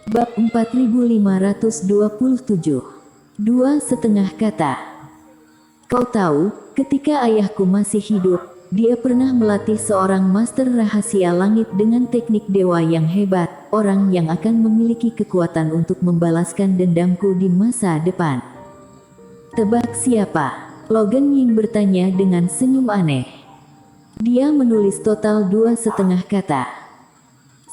Bab 4527. 2,5 kata. Kau tahu, ketika ayahku masih hidup, dia pernah melatih seorang master rahasia langit dengan teknik dewa yang hebat, orang yang akan memiliki kekuatan untuk membalaskan dendamku di masa depan. Tebak siapa? Logan Ying bertanya dengan senyum aneh. Dia menulis total 2,5 kata.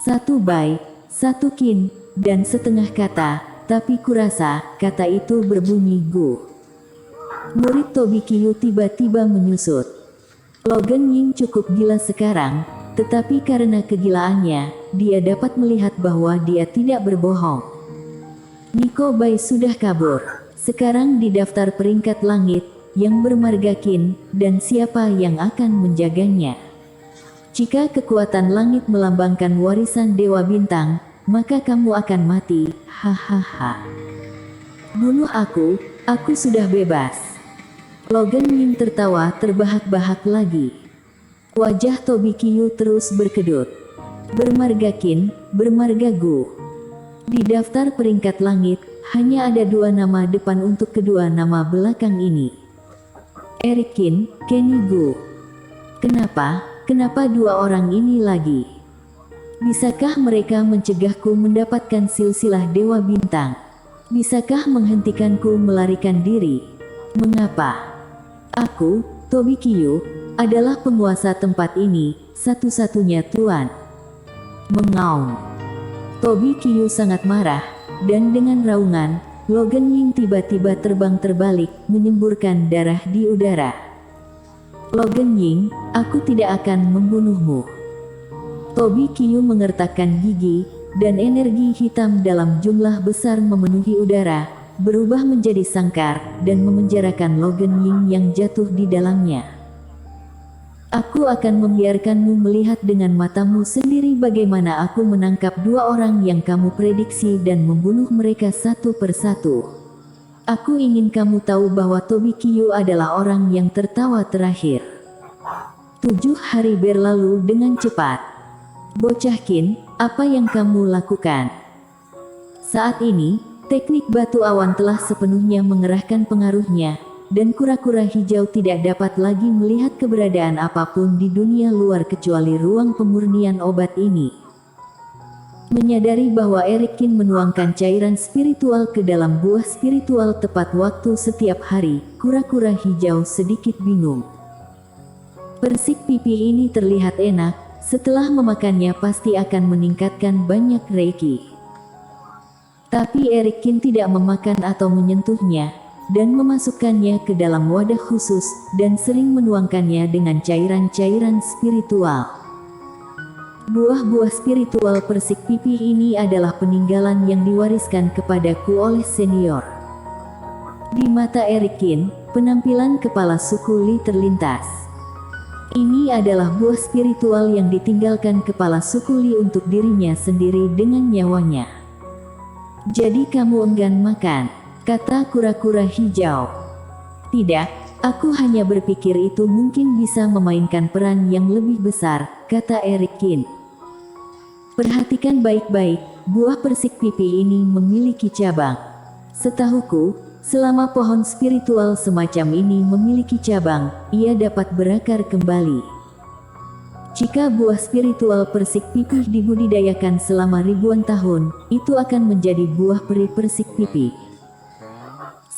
1 bai, 1 kin, dan setengah kata, tapi kurasa kata itu berbunyi gu. Murid Tobi Qiu tiba-tiba menyusut. Logan Ying cukup gila sekarang, tetapi karena kegilaannya, dia dapat melihat bahwa dia tidak berbohong. Niko Bai sudah kabur. Sekarang di daftar peringkat langit, yang bermarga kin, dan siapa yang akan menjaganya. Jika kekuatan langit melambangkan warisan Dewa Bintang, maka kamu akan mati, hahaha. Bunuh aku sudah bebas. Logan Ying tertawa terbahak-bahak lagi. Wajah Tobi Qiu terus berkedut. Bermarga kin, bermarga gu. Di daftar peringkat langit, hanya ada 2 nama depan untuk kedua nama belakang ini. Eric Qin, Kenny Gu. Kenapa 2 orang ini lagi? Bisakah mereka mencegahku mendapatkan silsilah Dewa Bintang? Bisakah menghentikanku melarikan diri? Mengapa? Aku, Tobi Qiu, adalah penguasa tempat ini, satu-satunya tuan. Mengaum. Tobi Qiu sangat marah, dan dengan raungan, Logan Ying tiba-tiba terbang terbalik, menyemburkan darah di udara. Logan Ying, aku tidak akan membunuhmu. Tobi Qiu mengertakkan gigi, dan energi hitam dalam jumlah besar memenuhi udara, berubah menjadi sangkar, dan memenjarakan Logan Ying yang jatuh di dalamnya. Aku akan membiarkanmu melihat dengan matamu sendiri bagaimana aku menangkap 2 orang yang kamu prediksi dan membunuh mereka satu persatu. Aku ingin kamu tahu bahwa Tobi Qiu adalah orang yang tertawa terakhir. 7 hari berlalu dengan cepat. Bocah kin, apa yang kamu lakukan? Saat ini, teknik batu awan telah sepenuhnya mengerahkan pengaruhnya, dan kura-kura hijau tidak dapat lagi melihat keberadaan apapun di dunia luar kecuali ruang pemurnian obat ini. Menyadari bahwa Eric Qin menuangkan cairan spiritual ke dalam buah spiritual tepat waktu setiap hari, kura-kura hijau sedikit bingung. Persik pipi ini terlihat enak, setelah memakannya pasti akan meningkatkan banyak reiki. Tapi Eric Qin tidak memakan atau menyentuhnya, dan memasukkannya ke dalam wadah khusus, dan sering menuangkannya dengan cairan-cairan spiritual. Buah-buah spiritual persik pipih ini adalah peninggalan yang diwariskan kepadaku oleh senior. Di mata Eric Qin, penampilan kepala suku Li terlintas. Ini adalah buah spiritual yang ditinggalkan kepala suku Li untuk dirinya sendiri dengan nyawanya. Jadi kamu enggan makan? Kata kura-kura hijau. Tidak, aku hanya berpikir itu mungkin bisa memainkan peran yang lebih besar, kata Eric Qin. Perhatikan baik-baik, buah persik pipi ini memiliki cabang. Setahuku, selama pohon spiritual semacam ini memiliki cabang, ia dapat berakar kembali. Jika buah spiritual persik pipih dibudidayakan selama ribuan tahun, itu akan menjadi buah peri persik pipih.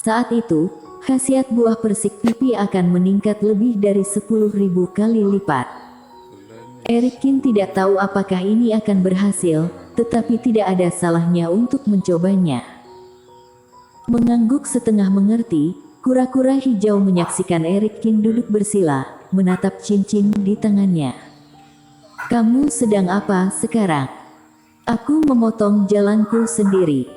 Saat itu, khasiat buah persik pipi akan meningkat lebih dari 10.000 kali lipat. Eric Qin tidak tahu apakah ini akan berhasil, tetapi tidak ada salahnya untuk mencobanya. Mengangguk setengah mengerti, kura-kura hijau menyaksikan Eric Qin duduk bersila, menatap cincin di tangannya. Kamu sedang apa sekarang? Aku memotong jalanku sendiri.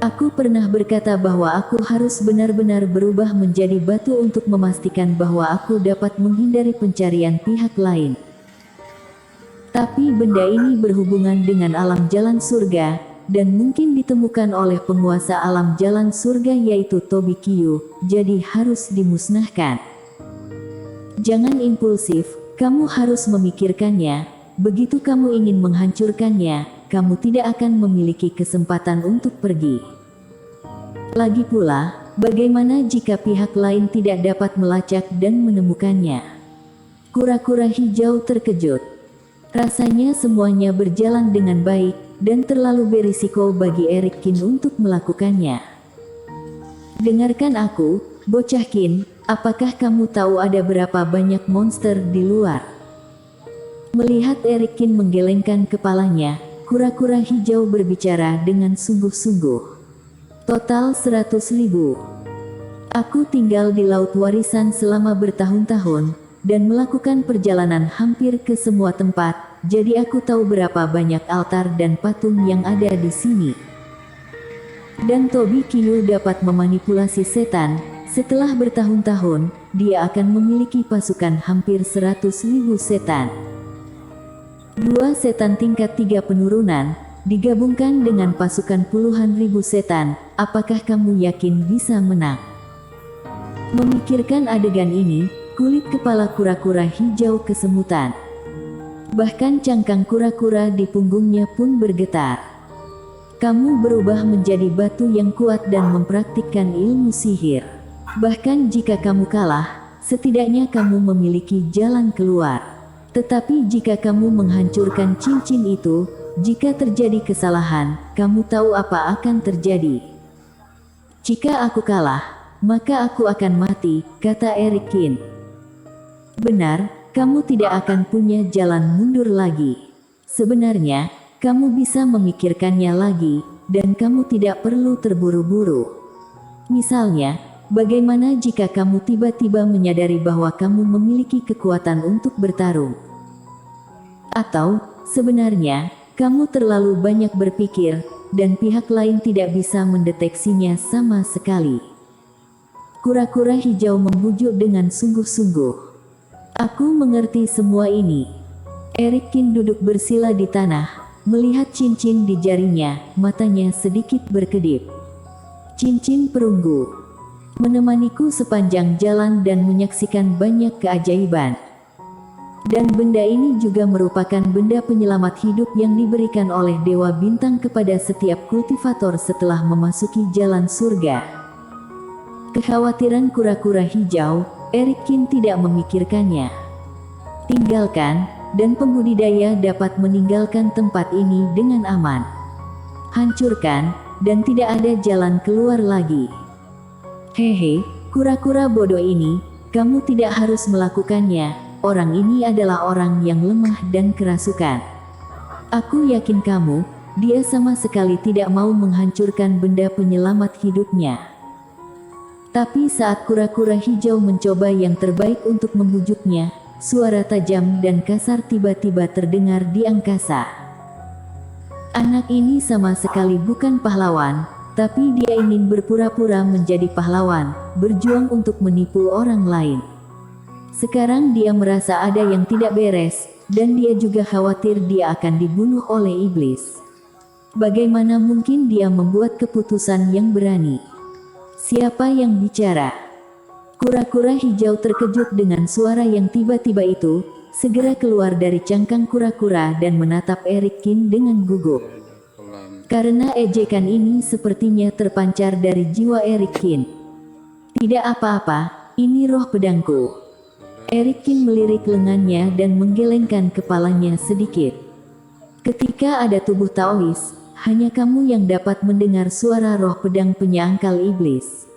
Aku pernah berkata bahwa aku harus benar-benar berubah menjadi batu untuk memastikan bahwa aku dapat menghindari pencarian pihak lain. Tapi benda ini berhubungan dengan alam jalan surga, dan mungkin ditemukan oleh penguasa alam jalan surga yaitu Tobi Qiu, jadi harus dimusnahkan. Jangan impulsif, kamu harus memikirkannya, begitu kamu ingin menghancurkannya, kamu tidak akan memiliki kesempatan untuk pergi. Lagi pula, bagaimana jika pihak lain tidak dapat melacak dan menemukannya? Kura-kura hijau terkejut. Rasanya semuanya berjalan dengan baik, dan terlalu berisiko bagi Eric Kin untuk melakukannya. Dengarkan aku, bocah Kin, apakah kamu tahu ada berapa banyak monster di luar? Melihat Eric Kin menggelengkan kepalanya, kura-kura hijau berbicara dengan sungguh-sungguh. Total 100.000. Aku tinggal di Laut Warisan selama bertahun-tahun, dan melakukan perjalanan hampir ke semua tempat, jadi aku tahu berapa banyak altar dan patung yang ada di sini. Dan Tobi Kiyu dapat memanipulasi setan. Setelah bertahun-tahun, dia akan memiliki pasukan hampir 100.000 setan. 2 setan tingkat 3 penurunan, digabungkan dengan pasukan puluhan ribu setan, apakah kamu yakin bisa menang? Memikirkan adegan ini, kulit kepala kura-kura hijau kesemutan. Bahkan cangkang kura-kura di punggungnya pun bergetar. Kamu berubah menjadi batu yang kuat dan mempraktikkan ilmu sihir. Bahkan jika kamu kalah, setidaknya kamu memiliki jalan keluar. Tetapi jika kamu menghancurkan cincin itu, jika terjadi kesalahan, kamu tahu apa akan terjadi. Jika aku kalah, maka aku akan mati, kata Eric Kin. Benar, kamu tidak akan punya jalan mundur lagi. Sebenarnya, kamu bisa memikirkannya lagi, dan kamu tidak perlu terburu-buru. Misalnya, bagaimana jika kamu tiba-tiba menyadari bahwa kamu memiliki kekuatan untuk bertarung? Atau, sebenarnya, kamu terlalu banyak berpikir, dan pihak lain tidak bisa mendeteksinya sama sekali. Kura-kura hijau membujuk dengan sungguh-sungguh. Aku mengerti semua ini. Eric Kin duduk bersila di tanah, melihat cincin di jarinya, matanya sedikit berkedip. Cincin perunggu. Menemaniku sepanjang jalan dan menyaksikan banyak keajaiban. Dan benda ini juga merupakan benda penyelamat hidup yang diberikan oleh Dewa Bintang kepada setiap kultivator setelah memasuki jalan surga. Kekhawatiran kura-kura hijau, Eric Kin tidak memikirkannya. Tinggalkan, dan pembudidaya dapat meninggalkan tempat ini dengan aman. Hancurkan, dan tidak ada jalan keluar lagi. Hehe, kura-kura bodoh ini, kamu tidak harus melakukannya. Orang ini adalah orang yang lemah dan kerasukan. Aku yakin kamu, dia sama sekali tidak mau menghancurkan benda penyelamat hidupnya. Tapi saat kura-kura hijau mencoba yang terbaik untuk membujuknya, suara tajam dan kasar tiba-tiba terdengar di angkasa. Anak ini sama sekali bukan pahlawan, tapi dia ingin berpura-pura menjadi pahlawan, berjuang untuk menipu orang lain. Sekarang dia merasa ada yang tidak beres, dan dia juga khawatir dia akan dibunuh oleh iblis. Bagaimana mungkin dia membuat keputusan yang berani? Siapa yang bicara? Kura-kura hijau terkejut dengan suara yang tiba-tiba itu, segera keluar dari cangkang kura-kura dan menatap Eric Kin dengan gugup. Karena ejekan ini sepertinya terpancar dari jiwa Eric Kin. Tidak apa-apa, ini roh pedangku. Eric Kin melirik lengannya dan menggelengkan kepalanya sedikit. Ketika ada tubuh Taois, hanya kamu yang dapat mendengar suara roh pedang penyangkal iblis.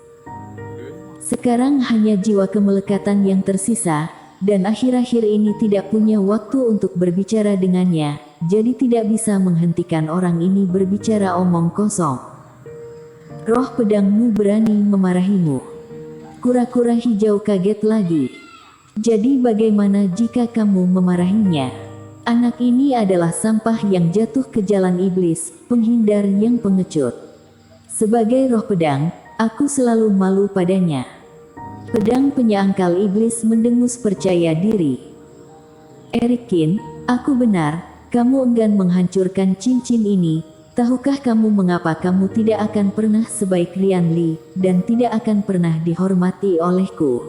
Sekarang hanya jiwa kemelekatan yang tersisa, dan akhir-akhir ini tidak punya waktu untuk berbicara dengannya, jadi tidak bisa menghentikan orang ini berbicara omong kosong. Roh pedangmu berani memarahimu. Kura-kura hijau kaget lagi. Jadi bagaimana jika kamu memarahinya? Anak ini adalah sampah yang jatuh ke jalan iblis, penghindar yang pengecut. Sebagai roh pedang, aku selalu malu padanya. Pedang penyangkal iblis mendengus percaya diri. Eric Kin, aku benar, kamu enggan menghancurkan cincin ini. Tahukah kamu mengapa kamu tidak akan pernah sebaik Lian Li, dan tidak akan pernah dihormati olehku?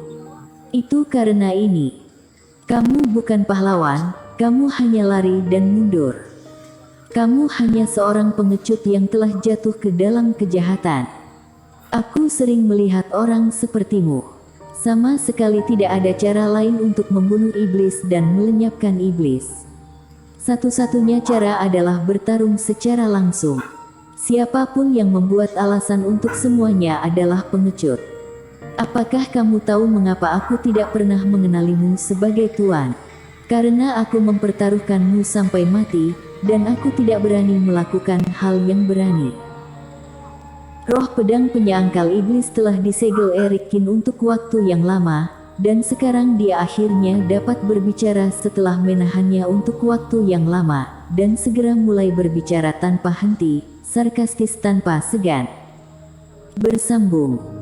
Itu karena ini. Kamu bukan pahlawan. Kamu hanya lari dan mundur. Kamu hanya seorang pengecut yang telah jatuh ke dalam kejahatan. Aku sering melihat orang sepertimu. Sama sekali tidak ada cara lain untuk membunuh iblis dan melenyapkan iblis. Satu-satunya cara adalah bertarung secara langsung. Siapapun yang membuat alasan untuk semuanya adalah pengecut. Apakah kamu tahu mengapa aku tidak pernah mengenalimu sebagai Tuan? Karena aku mempertaruhkanmu sampai mati, dan aku tidak berani melakukan hal yang berani. Roh pedang penyangkal iblis telah disegel Erikin untuk waktu yang lama, dan sekarang dia akhirnya dapat berbicara setelah menahannya untuk waktu yang lama, dan segera mulai berbicara tanpa henti, sarkastis tanpa segan. Bersambung.